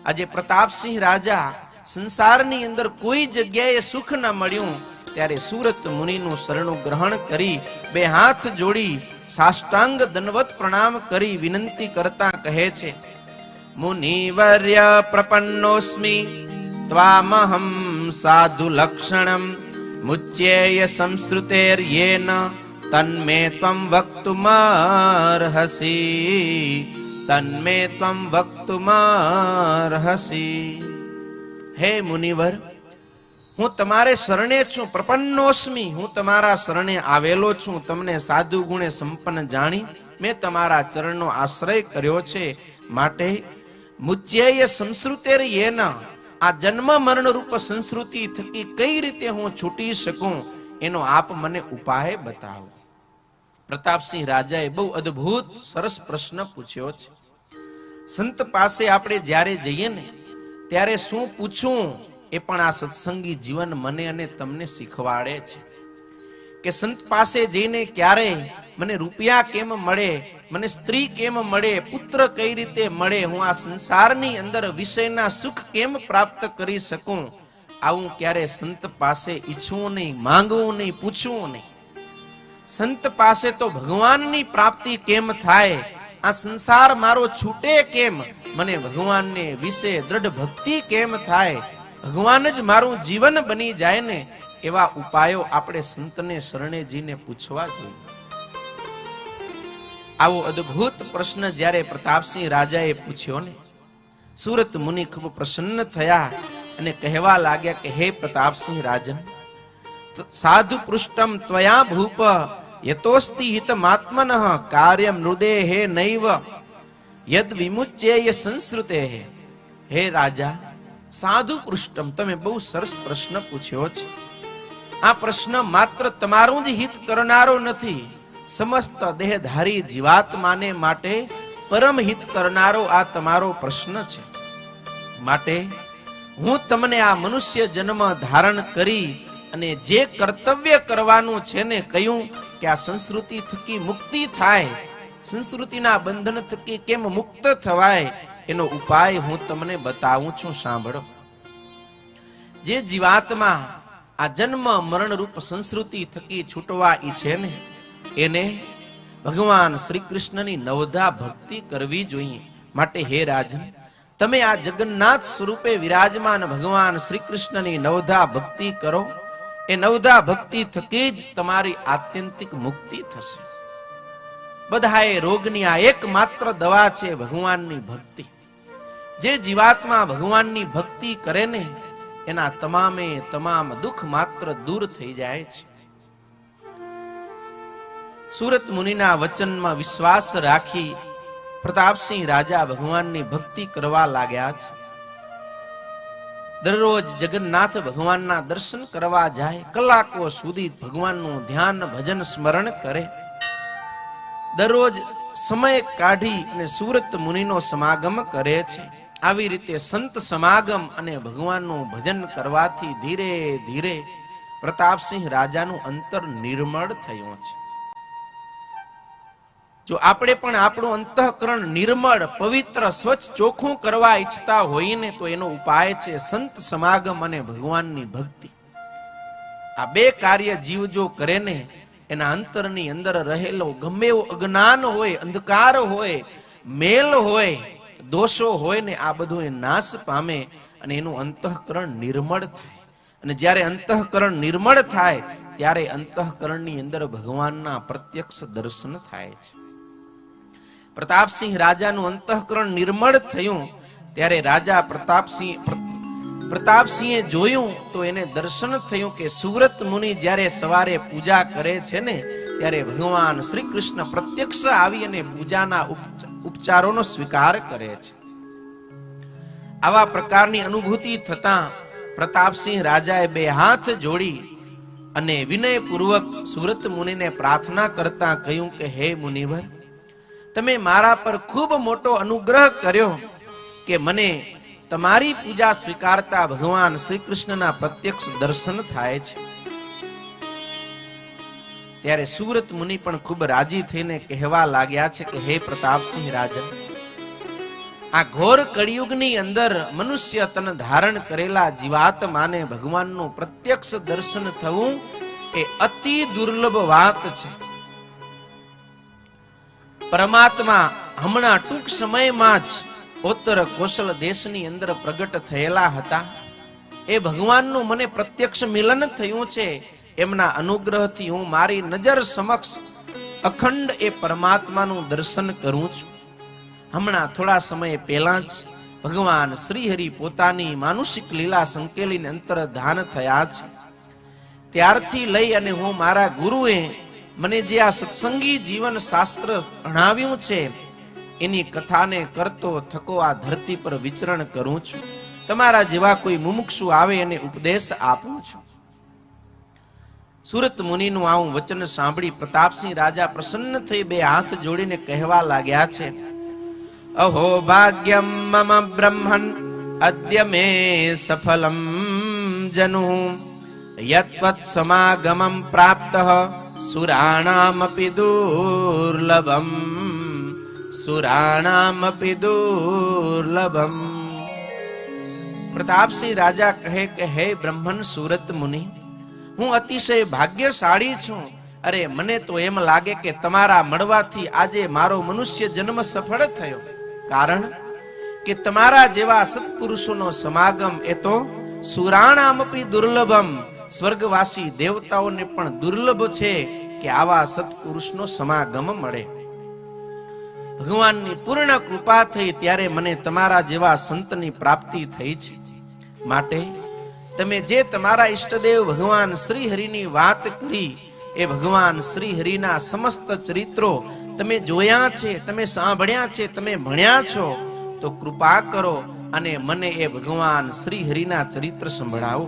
આજે પ્રતાપસિંહ રાજા સંસારની અંદર કોઈ જગ્યાએ સુખ ન મળ્યું ત્યારે સુરત મુનિનું શરણું ગ્રહણ કરી બે હાથ જોડી સાષ્ટાંગ દંડવત પ્રણામ કરી વિનંતી કરતા કહે છે, મુનિવર્ય પ્રપન્નોસ્મિ ત્વામહં સાધુ લક્ષણમ મુચ્યેય સંસ્કૃતેર્યેન તન્મે ત્વં વક્તુમર્હસી તન્મે ત્વં વક્તુમર્હસી. હે મુનિવર, હું તમારે શરણે છું. પ્રપન્નોસ્મિ, હું તમારા શરણે આવેલો છું. તમને સાધુ ગુણે સંપન્ન જાણી મેં તમારા ચરણનો આશ્રય કર્યો છે. માટે મુચ્યેય સંસ્કૃતેર્યેન, આ જન્મ મરણ રૂપ સંસ્કૃતિ થકી કઈ રીતે હું છૂટી શકું એનો આપ મને ઉપાય બતાવો. પ્રતાપસિંહ રાજાએ બહુ અદ્ભુત સરસ પ્રશ્ન પૂછ્યો છે. સંત પાસે આપણે જ્યારે જઈએ ને ત્યારે શું પૂછવું એ પણ આ સત્સંગી જીવન મને અને તમને શીખવાડે છે કે સંત પાસે જઈને ક્યારે મને રૂપિયા કેમ મળે, મને સ્ત્રી કેમ મળે, પુત્ર કઈ રીતે મળે, હું આ સંસારની અંદર વિષયના સુખ કેમ પ્રાપ્ત કરી શકું, આવું ક્યારે સંત પાસે ઈચ્છવું નહીં, માંગવું નહીં, પૂછવું નહીં. સંત પાસે તો ભગવાનની પ્રાપ્તિ કેમ થાય, આ સંસાર મારો છૂટે કેમ, મને ભગવાનને વિશે દ્રઢ ભક્તિ કેમ થાય, ભગવાન જ મારું જીવન બની જાય ને, એવા ઉપાયો આપણે સંતને શરણે જઈને પૂછવા જોઈએ. આવો અદ્ભુત પ્રશ્ન જ્યારે પ્રતાપસિંહ રાજાએ પૂછ્યો ને, સુરત મુનિ ખૂબ પ્રસન્ન થયા અને કહેવા લાગ્યા કે હે પ્રતાપસિંહ રાજન, સાધુ પૃષ્ટમ ત્વયા ભૂપ યતોસ્તિ હિતમાત્મનઃ કાર્યમ નૃદેહે નૈવ યદ વિમુચ્યેય સંસ્કૃતેઃ. હે રાજા, સાધુ પૃષ્ટમ, તમે બહુ સરસ પ્રશ્ન પૂછ્યો છે. આ પ્રશ્ન માત્ર તમારું જ હિત કરનારો નથી, સમસ્ત દેહધારી જીવાત્માને માટે પરમ હિત કરનારો આ તમારો પ્રશ્ન છે. માટે હું તમને આ મનુષ્ય જન્મ ધારણ કરી અને જે કર્તવ્ય કરવાનું છે ને કહ્યું કે આ સંસ્કૃતિ થકી મુક્તિ થાય, સંસ્કૃતિના બંધન થકી કેમ મુક્ત થવાય એનો ઉપાય હું તમને બતાવું છું. સાંભળો. જે જીવાત્મા આ જન્મ મરણ રૂપ સંસ્કૃતિ થકી છૂટવા ઈચ્છે ને એને ભગવાન શ્રી કૃષ્ણની નવધા ભક્તિ કરવી જોઈએ. માટે હે રાજન, તમે આ જગન્નાથ સ્વરૂપે વિરાજમાન ભગવાન શ્રી કૃષ્ણની નવધા ભક્તિ કરો. એ નવધા ભક્તિ થકી જ તમારી આત્યંતિક મુક્તિ થશે. બધાએ રોગની આ એકમાત્ર દવા છે ભગવાનની ભક્તિ. જે જીવાત્મા ભગવાનની ભક્તિ કરે ને એના તમામે તમામ દુઃખ માત્ર દૂર થઈ જાય છે. સુરત મુનિના વચનમાં વિશ્વાસ રાખી પ્રતાપસિંહ રાજા ભગવાનની ભક્તિ કરવા લાગ્યા છે. દરરોજ જગન્નાથ ભગવાનના દર્શન કરવા જાય, કલાકો સુધી ભગવાનનું ધ્યાન ભજન સ્મરણ કરે. દરરોજ સમય કાઢી અને સુરત મુનિનો સમાગમ કરે છે. આવી રીતે સંત સમાગમ અને ભગવાનનું ભજન કરવાથી ધીરે ધીરે પ્રતાપસિંહ રાજાનું અંતર નિર્મળ થયું છે. જો આપણે પણ આપણું અંતઃકરણ નિર્મળ, પવિત્ર, સ્વચ્છ, ચોખ્ખું કરવા ઈચ્છતા હોઈએ ને તો એનો ઉપાય છે સંત સમાગમ અને ભગવાનની ભક્તિ. આ બે કાર્ય જીવ જો કરે ને એના અંતરની અંદર રહેલો ગમે એવો અજ્ઞાન હોય, અંધકાર હોય, મેલ હોય, દોષો હોય ને આ બધું એ નાશ પામે અને એનું અંતઃકરણ નિર્મળ થાય. અને જ્યારે અંતઃકરણ નિર્મળ થાય ત્યારે અંતઃકરણની અંદર ભગવાનના પ્રત્યક્ષ દર્શન થાય છે. પ્રતાપસિંહ રાજાનું અંતઃકરણ નિર્મળ થયું ત્યારે રાજા પ્રતાપસિંહે જોયું તો એને દર્શન થયું કે સુરત મુનિ જ્યારે સવારે પૂજા કરે છે ને ત્યારે ભગવાન શ્રી કૃષ્ણ પ્રત્યક્ષ આવી અને પૂજાના ઉપચારોનો સ્વીકાર કરે છે. આવા પ્રકારની અનુભૂતિ થતા પ્રતાપસિંહ રાજાએ બે હાથ જોડી અને વિનયપૂર્વક સુરત મુનિને પ્રાર્થના કરતા કહ્યું કે હે મુનિવર, તમે મારા પર ખૂબ મોટો અનુગ્રહ કર્યો કે મને તમારી પૂજા સ્વીકારતા ભગવાન શ્રી કૃષ્ણના પ્રત્યક્ષ દર્શન થાય છે. ત્યારે સુરત મુનિ પણ ખૂબ રાજી થઈને કહેવા લાગ્યા છે કે હે પ્રતાપસિંહ રાજન, આ ઘોર કળિયુગની અંદર મનુષ્ય તન ધારણ કરેલા જીવાત્માને ભગવાનનું પ્રત્યક્ષ દર્શન થવું એ અતિ દુર્લભ વાત છે. પરમાત્મા હમણાં ટૂંક સમયમાં જ ઉત્તર કોશલ દેશની અંદર પ્રગટ થયેલા હતા. એ ભગવાનનું મને પ્રત્યક્ષ મિલન થયું છે. એમના અનુગ્રહથી હું મારી નજર સમક્ષ અખંડ એ પરમાત્માનું દર્શન કરું છું. હમણાં થોડા સમય પહેલા જ ભગવાન શ્રી હરિ પોતાની માનુષિક લીલા સંકેલીને અંતર ધાન થયા છે. ત્યારથી લઈ અને હું મારા ગુરુએ મને જે આ સત્સંગી જીવન શાસ્ત્ર ભણાવ્યું છે એની કથાને કરતો થકો આ ધરતી પર વિચરણ કરું છું. તમારા જેવા કોઈ મુમુક્ષુ આવે એને ઉપદેશ આપું છું. સુરત મુનિનું આવું વચન સાંભળી પ્રતાપસિંહ રાજા પ્રસન્ન થઈ બે હાથ જોડીને કહેવા લાગ્યા છે, અહો ભાગ્યમ મમ બ્રહ્મન અદ્ય મે સફલમ જનુ યત્વત સમાગમમ પ્રાપ્ત સુરાણામપિ દુર્લભમ સુરાણામપિ દુર્લભમ. પ્રતાપસિંહ રાજા કહે કે હે બ્રહ્મન સુરત મુનિ, હું અતિશય ભાગ્યશાળી છું. અરે મને તો એમ લાગે કે તમારા મળવાથી આજે મારો મનુષ્ય જન્મ સફળ થયો. કારણ કે તમારા જેવા સત્પુરુષોનો સમાગમ એ તો સુરાણામપી દુર્લભમ, સ્વર્ગવાસી દેવતાઓને પણ દુર્લભ છે કે આવા સત્પુરુષનો સમાગમ મળે. ભગવાનની પૂર્ણ કૃપા થઈ ત્યારે મને તમારા જેવા સંતની પ્રાપ્તિ થઈ છે. માટે તમે જે તમારા ઈષ્ટદેવ ભગવાન શ્રી હરિની વાત કરી એ ભગવાન શ્રી હરિના સમસ્ત ચરિત્રો તમે જોયા છે, તમે સાંભળ્યા છે, તમે ભણ્યા છો, તો કૃપા કરો અને મને એ ભગવાન શ્રી હરિના ચરિત્ર સંભળાવો.